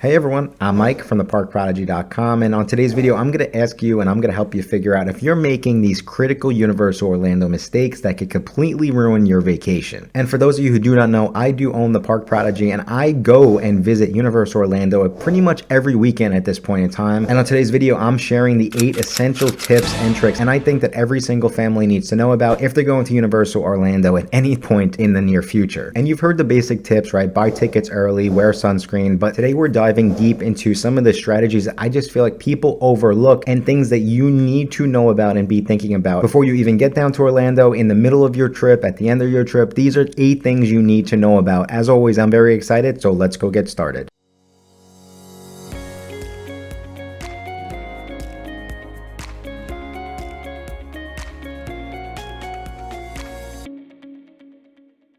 Hey everyone, I'm Mike from theparkprodigy.com, and on today's video I'm going to ask you and I'm going to help you figure out if you're making these critical Universal Orlando mistakes that could completely ruin your vacation. And for those of you who do not know, I do own the Park Prodigy and I go and visit Universal Orlando pretty much every weekend at this point in time. And on today's video I'm sharing the 8 essential tips and tricks and I think that every single family needs to know about if they're going to Universal Orlando at any point in the near future. And you've heard the basic tips, right? Buy tickets early, wear sunscreen, but today we're diving deep into some of the strategies that I just feel like people overlook and things that you need to know about and be thinking about before you even get down to Orlando, in the middle of your trip, at the end of your trip. These are 8 things you need to know about. As always, I'm very excited, so let's go get started.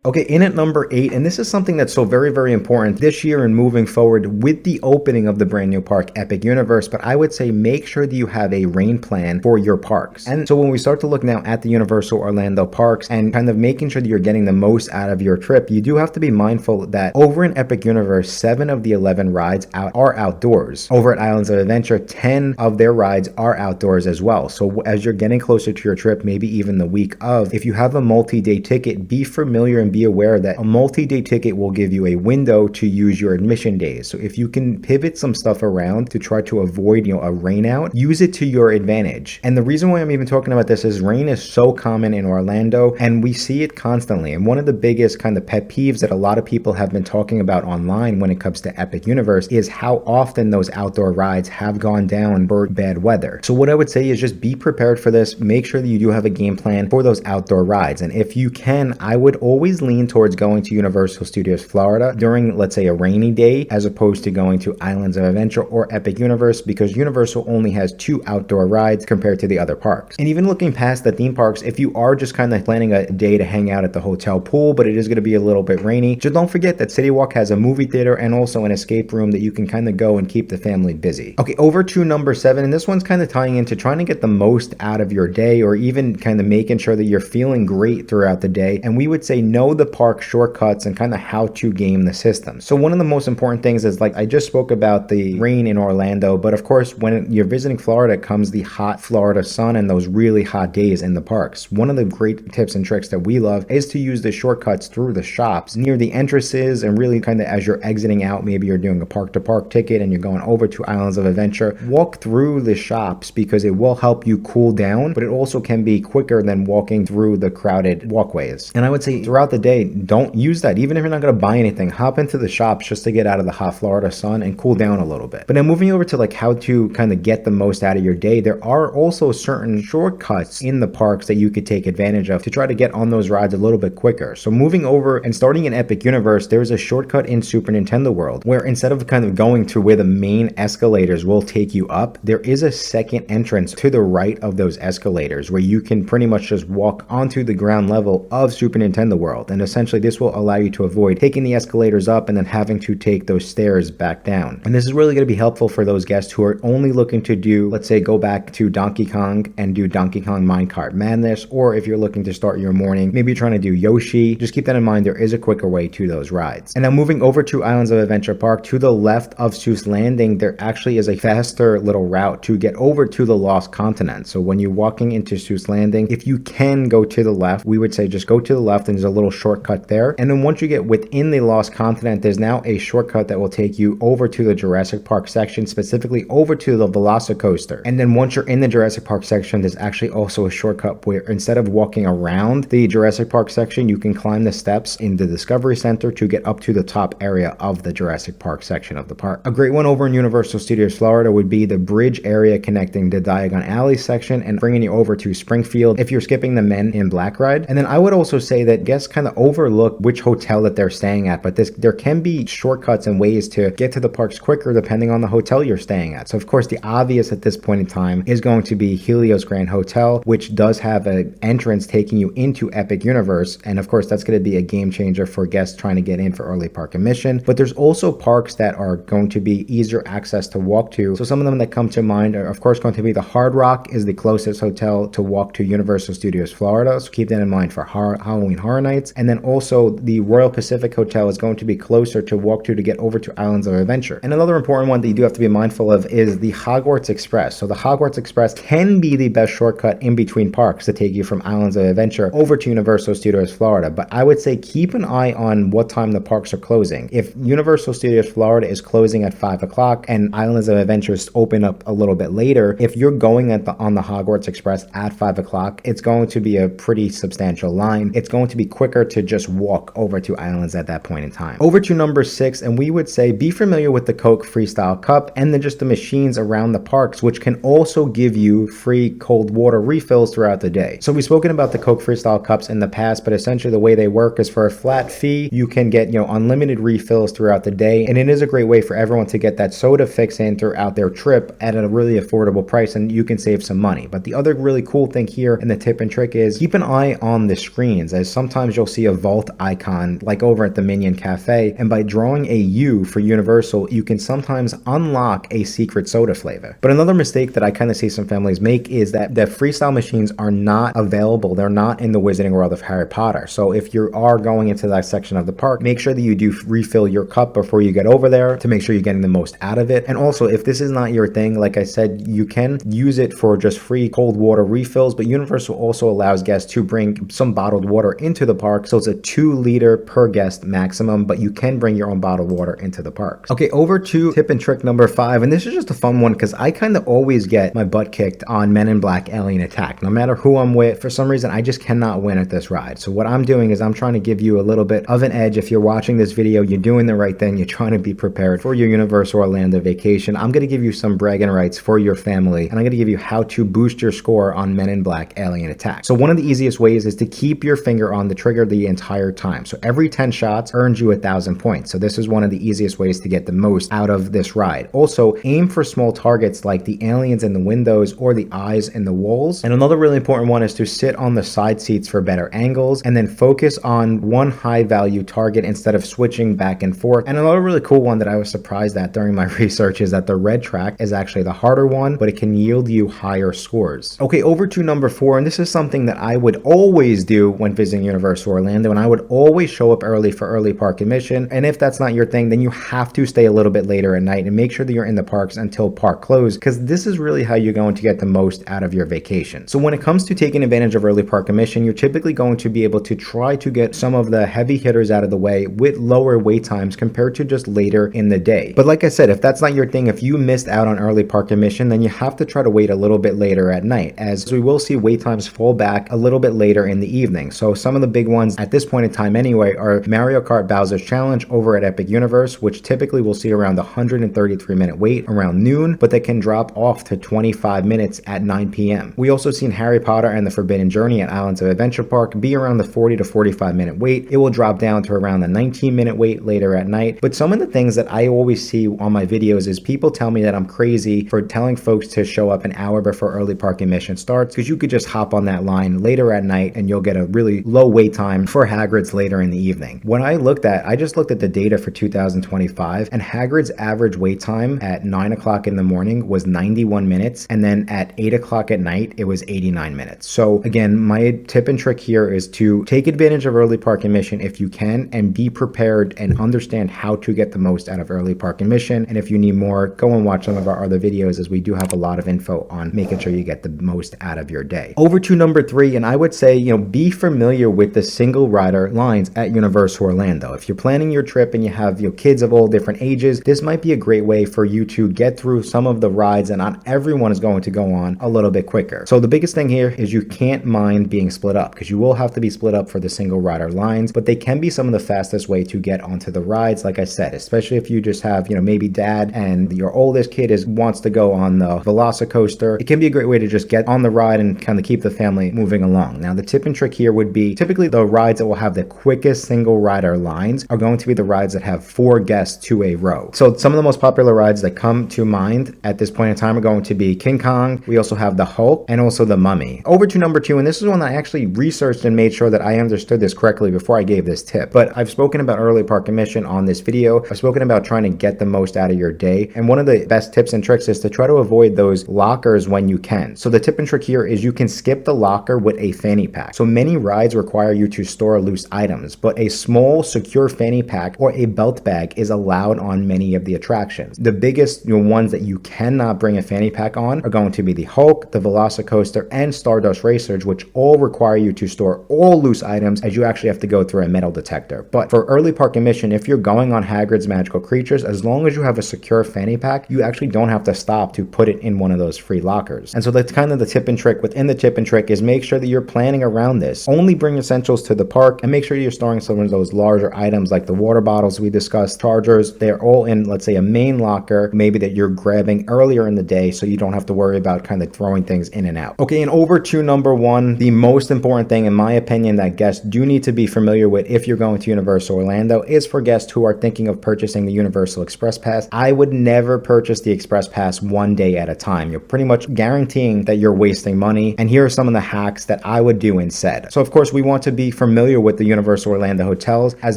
Okay, in at number 8, and this is something that's so very, very important this year and moving forward with the opening of the brand new park, Epic Universe, but I would say make sure that you have a rain plan for your parks. And so when we start to look now at the Universal Orlando parks and kind of making sure that you're getting the most out of your trip, you do have to be mindful that over in Epic Universe, 7 of the 11 rides are outdoors. Over at Islands of Adventure, 10 of their rides are outdoors as well. So as you're getting closer to your trip, maybe even the week of, if you have a multi-day ticket, be familiar and be aware that a multi-day ticket will give you a window to use your admission days. So if you can pivot some stuff around to try to avoid, a rain out, use it to your advantage. And the reason why I'm even talking about this is rain is so common in Orlando and we see it constantly. And one of the biggest kind of pet peeves that a lot of people have been talking about online when it comes to Epic Universe is how often those outdoor rides have gone down for bad weather. So what I would say is just be prepared for this. Make sure that you do have a game plan for those outdoor rides. And if you can, I would always lean towards going to Universal Studios Florida during, let's say, a rainy day as opposed to going to Islands of Adventure or Epic Universe, because Universal only has 2 outdoor rides compared to the other parks. And even looking past the theme parks, if you are just kind of planning a day to hang out at the hotel pool, but it is going to be a little bit rainy, just don't forget that City Walk has a movie theater and also an escape room that you can kind of go and keep the family busy. Okay, over to number 7, and this one's kind of tying into trying to get the most out of your day or even kind of making sure that you're feeling great throughout the day. And we would say know the park shortcuts and kind of how to game the system. So one of the most important things is, like I just spoke about the rain in Orlando, but of course when you're visiting Florida comes the hot Florida sun and those really hot days in the parks. One of the great tips and tricks that we love is to use the shortcuts through the shops near the entrances, and really kind of as you're exiting out, maybe you're doing a park to park ticket and you're going over to Islands of Adventure, walk through the shops because it will help you cool down, but it also can be quicker than walking through the crowded walkways. And I would say throughout the day, don't use that. Even if you're not going to buy anything, hop into the shops just to get out of the hot Florida sun and cool down a little bit. But now moving over to like how to kind of get the most out of your day, there are also certain shortcuts in the parks that you could take advantage of to try to get on those rides a little bit quicker. So moving over and starting in Epic Universe, there's a shortcut in Super Nintendo World where instead of kind of going to where the main escalators will take you up, there is a second entrance to the right of those escalators where you can pretty much just walk onto the ground level of Super Nintendo World. And essentially this will allow you to avoid taking the escalators up and then having to take those stairs back down. And this is really going to be helpful for those guests who are only looking to do, let's say, go back to Donkey Kong and do Donkey Kong Minecart Madness, or if you're looking to start your morning, maybe you're trying to do Yoshi, just keep that in mind. There is a quicker way to those rides. And now moving over to Islands of Adventure Park, to the left of Seuss Landing, there actually is a faster little route to get over to the Lost Continent. So when you're walking into Seuss Landing, if you can go to the left, we would say just go to the left and there's a little shortcut there. And then once you get within the Lost Continent, there's now a shortcut that will take you over to the Jurassic Park section, specifically over to the Velocicoaster. And then once you're in the Jurassic Park section, there's actually also a shortcut where instead of walking around the Jurassic Park section, you can climb the steps in the Discovery Center to get up to the top area of the Jurassic Park section of the park. A great one over in Universal Studios Florida would be the bridge area connecting the Diagon Alley section and bringing you over to Springfield if you're skipping the Men in Black ride. And then I would also say that guests kind of overlook which hotel that they're staying at, but there can be shortcuts and ways to get to the parks quicker depending on the hotel you're staying at. So of course the obvious at this point in time is going to be Helios Grand Hotel, which does have an entrance taking you into Epic Universe, and of course that's going to be a game changer for guests trying to get in for early park admission. But there's also parks that are going to be easier access to walk to. So some of them that come to mind are of course going to be the Hard Rock is the closest hotel to walk to Universal Studios Florida, so keep that in mind for Halloween Horror Nights. And then also the Royal Pacific Hotel is going to be closer to walk to get over to Islands of Adventure. And another important one that you do have to be mindful of is the Hogwarts Express. So the Hogwarts Express can be the best shortcut in between parks to take you from Islands of Adventure over to Universal Studios Florida. But I would say keep an eye on what time the parks are closing. If Universal Studios Florida is closing at 5 o'clock and Islands of Adventure open up a little bit later, if you're going on the Hogwarts Express at 5 o'clock, it's going to be a pretty substantial line. It's going to be quicker to just walk over to Islands at that point in time. Over to number 6, and we would say be familiar with the Coke Freestyle Cup and then just the machines around the parks, which can also give you free cold water refills throughout the day. So we've spoken about the Coke Freestyle Cups in the past, but essentially the way they work is for a flat fee, you can get, unlimited refills throughout the day. And it is a great way for everyone to get that soda fix in throughout their trip at a really affordable price, and you can save some money. But the other really cool thing here and the tip and trick is keep an eye on the screens, as sometimes you'll see a vault icon like over at the Minion Cafe, and by drawing a U for Universal, you can sometimes unlock a secret soda flavor. But another mistake that I kind of see some families make is that the freestyle machines are not available. They're not in the Wizarding World of Harry Potter. So if you are going into that section of the park, make sure that you do refill your cup before you get over there to make sure you're getting the most out of it. And also, if this is not your thing, like I said, you can use it for just free cold water refills, but Universal also allows guests to bring some bottled water into the park. So it's a 2-liter per guest maximum, but you can bring your own bottled water into the parks. Okay, over to tip and trick number 5. And this is just a fun one because I kind of always get my butt kicked on Men in Black Alien Attack. No matter who I'm with, for some reason, I just cannot win at this ride. So what I'm doing is I'm trying to give you a little bit of an edge. If you're watching this video, you're doing the right thing. You're trying to be prepared for your Universal Orlando vacation. I'm going to give you some bragging rights for your family, and I'm going to give you how to boost your score on Men in Black Alien Attack. So one of the easiest ways is to keep your finger on the trigger the entire time. So every 10 shots earns you 1,000 points. So this is one of the easiest ways to get the most out of this ride. Also, aim for small targets like the aliens in the windows or the eyes in the walls. And another really important one is to sit on the side seats for better angles, and then focus on one high value target instead of switching back and forth. And another really cool one that I was surprised at during my research is that the red track is actually the harder one, but it can yield you higher scores. Okay, over to number 4, and this is something that I would always do when visiting Universal Orlando, and I would always show up early for early park admission. And if that's not your thing, then you have to stay a little bit later at night and make sure that you're in the parks until park close, because this is really how you're going to get the most out of your vacation. So when it comes to taking advantage of early park admission, you're typically going to be able to try to get some of the heavy hitters out of the way with lower wait times compared to just later in the day. But like I said, if that's not your thing, if you missed out on early park admission, then you have to try to wait a little bit later at night, as we will see wait times fall back a little bit later in the evening. So some of the big ones at this point in time anyway are Mario Kart Bowser's Challenge over at Epic Universe, which typically will see around 133-minute wait around noon, but they can drop off to 25 minutes at 9 p.m. We also seen Harry Potter and the Forbidden Journey at Islands of Adventure Park be around the 40 to 45-minute wait. It will drop down to around the 19-minute wait later at night. But some of the things that I always see on my videos is people tell me that I'm crazy for telling folks to show up an hour before early park admission starts, because you could just hop on that line later at night and you'll get a really low wait time for Hagrid's later in the evening. When I just looked at the data for 2025, and Hagrid's average wait time at 9 o'clock in the morning was 91 minutes, and then at 8 o'clock at night it was 89 minutes. So again, my tip and trick here is to take advantage of early park admission if you can, and be prepared and understand how to get the most out of early park admission. And if you need more, go and watch some of our other videos, as we do have a lot of info on making sure you get the most out of your day. Over to number 3, and I would say, be familiar with the single rider lines at Universal Orlando. If you're planning your trip and you have kids of all different ages, this might be a great way for you to get through some of the rides that not everyone is going to go on a little bit quicker. So the biggest thing here is you can't mind being split up, because you will have to be split up for the single rider lines, but they can be some of the fastest way to get onto the rides, like I said, especially if you just have, maybe dad and your oldest kid wants to go on the Velocicoaster. It can be a great way to just get on the ride and kind of keep the family moving along. Now, the tip and trick here would be typically the rides that will have the quickest single rider lines are going to be the rides that have 4 guests to a row. So some of the most popular rides that come to mind at this point in time are going to be King Kong. We also have the Hulk and also the Mummy. Over to number 2, and this is one that I actually researched and made sure that I understood this correctly before I gave this tip. But I've spoken about early park admission on this video. I've spoken about trying to get the most out of your day. And one of the best tips and tricks is to try to avoid those lockers when you can. So the tip and trick here is you can skip the locker with a fanny pack. So many rides require you to to store loose items, but a small secure fanny pack or a belt bag is allowed on many of the attractions. The biggest ones that you cannot bring a fanny pack on are going to be the Hulk, the Velocicoaster, and Stardust Racers, which all require you to store all loose items, as you actually have to go through a metal detector. But for early park admission, if you're going on Hagrid's Magical Creatures, as long as you have a secure fanny pack, you actually don't have to stop to put it in one of those free lockers. And so that's kind of the tip and trick within the tip and trick, is make sure that you're planning around this. Only bring essentials to the park, and make sure you're storing some of those larger items like the water bottles we discussed, chargers. They're all in, let's say, a main locker, maybe that you're grabbing earlier in the day, so you don't have to worry about kind of throwing things in and out. Okay, and over to number one, the most important thing in my opinion that guests do need to be familiar with if you're going to Universal Orlando is for guests who are thinking of purchasing the Universal Express Pass. I would never purchase the Express Pass one day at a time. You're pretty much guaranteeing that you're wasting money, and here are some of the hacks that I would do instead. So of course, we want to be familiar with the Universal Orlando hotels, as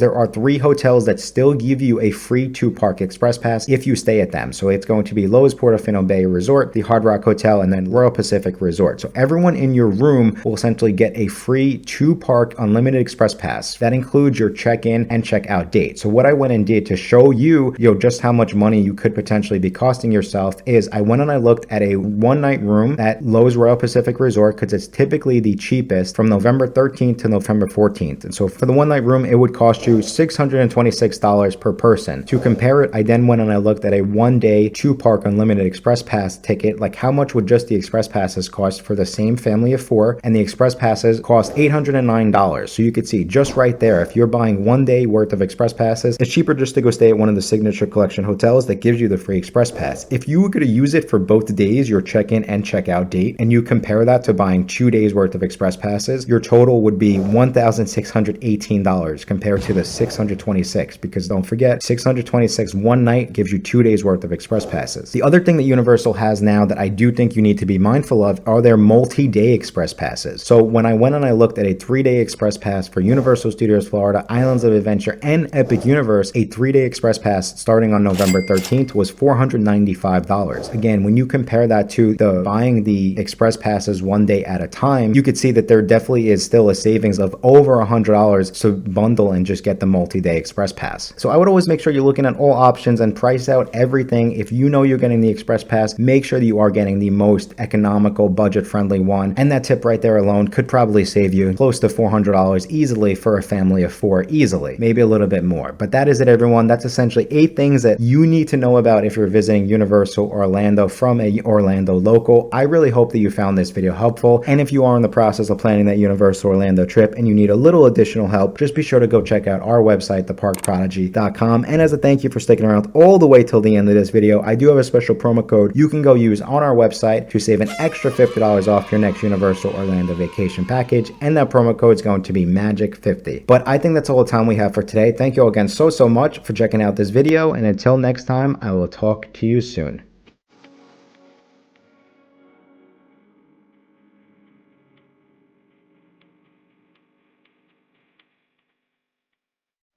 there are 3 hotels that still give you a free 2-park Express Pass if you stay at them. So it's going to be Lowe's Portofino Bay Resort, the Hard Rock Hotel, and then Royal Pacific Resort. So everyone in your room will essentially get a free 2-park unlimited Express Pass. That includes your check-in and check-out date. So what I went and did to show you, just how much money you could potentially be costing yourself is I went and I looked at a one-night room at Lowe's Royal Pacific Resort, because it's typically the cheapest, from November 13th to November 14th. And so for the one-night room, it would cost you $626 per person. To compare it, I then went and I looked at a one-day 2-park unlimited Express Pass ticket, like how much would just the Express Passes cost for the same family of 4, and the Express Passes cost $809. So you could see just right there, if you're buying one day worth of Express Passes, it's cheaper just to go stay at one of the Signature Collection hotels that gives you the free Express Pass. If you were going to use it for both days, your check-in and check-out date, and you compare that to buying 2 days worth of Express Passes, your total would be $1,618 compared to the $626, because don't forget, $626 one night gives you 2 days worth of Express Passes. The other thing that Universal has now that I do think you need to be mindful of are their multi-day Express Passes. So when I went and I looked at a 3-day Express Pass for Universal Studios Florida, Islands of Adventure, and Epic Universe, a 3-day Express Pass starting on November 13th was $495. Again, when you compare that to the buying the Express Passes one day at a time, you could see that there definitely is still a savings of over $100 to bundle and just get the multi-day Express Pass. So I would always make sure you're looking at all options and price out everything. If you know you're getting the Express Pass, make sure that you are getting the most economical, budget-friendly one. And that tip right there alone could probably save you close to $400 easily for a family of 4, easily, maybe a little bit more. But that is it, everyone. That's essentially 8 things that you need to know about if you're visiting Universal Orlando from a Orlando local. I really hope that you found this video helpful. And if you are in the process of planning that Universal Orlando trip and you need a little additional help, just be sure to go check out our website, theparkprodigy.com. And as a thank you for sticking around all the way till the end of this video, I do have a special promo code you can go use on our website to save an extra $50 off your next Universal Orlando vacation package. And that promo code is going to be MAGIC50. But I think that's all the time we have for today. Thank you all again so much for checking out this video. And until next time, I will talk to you soon.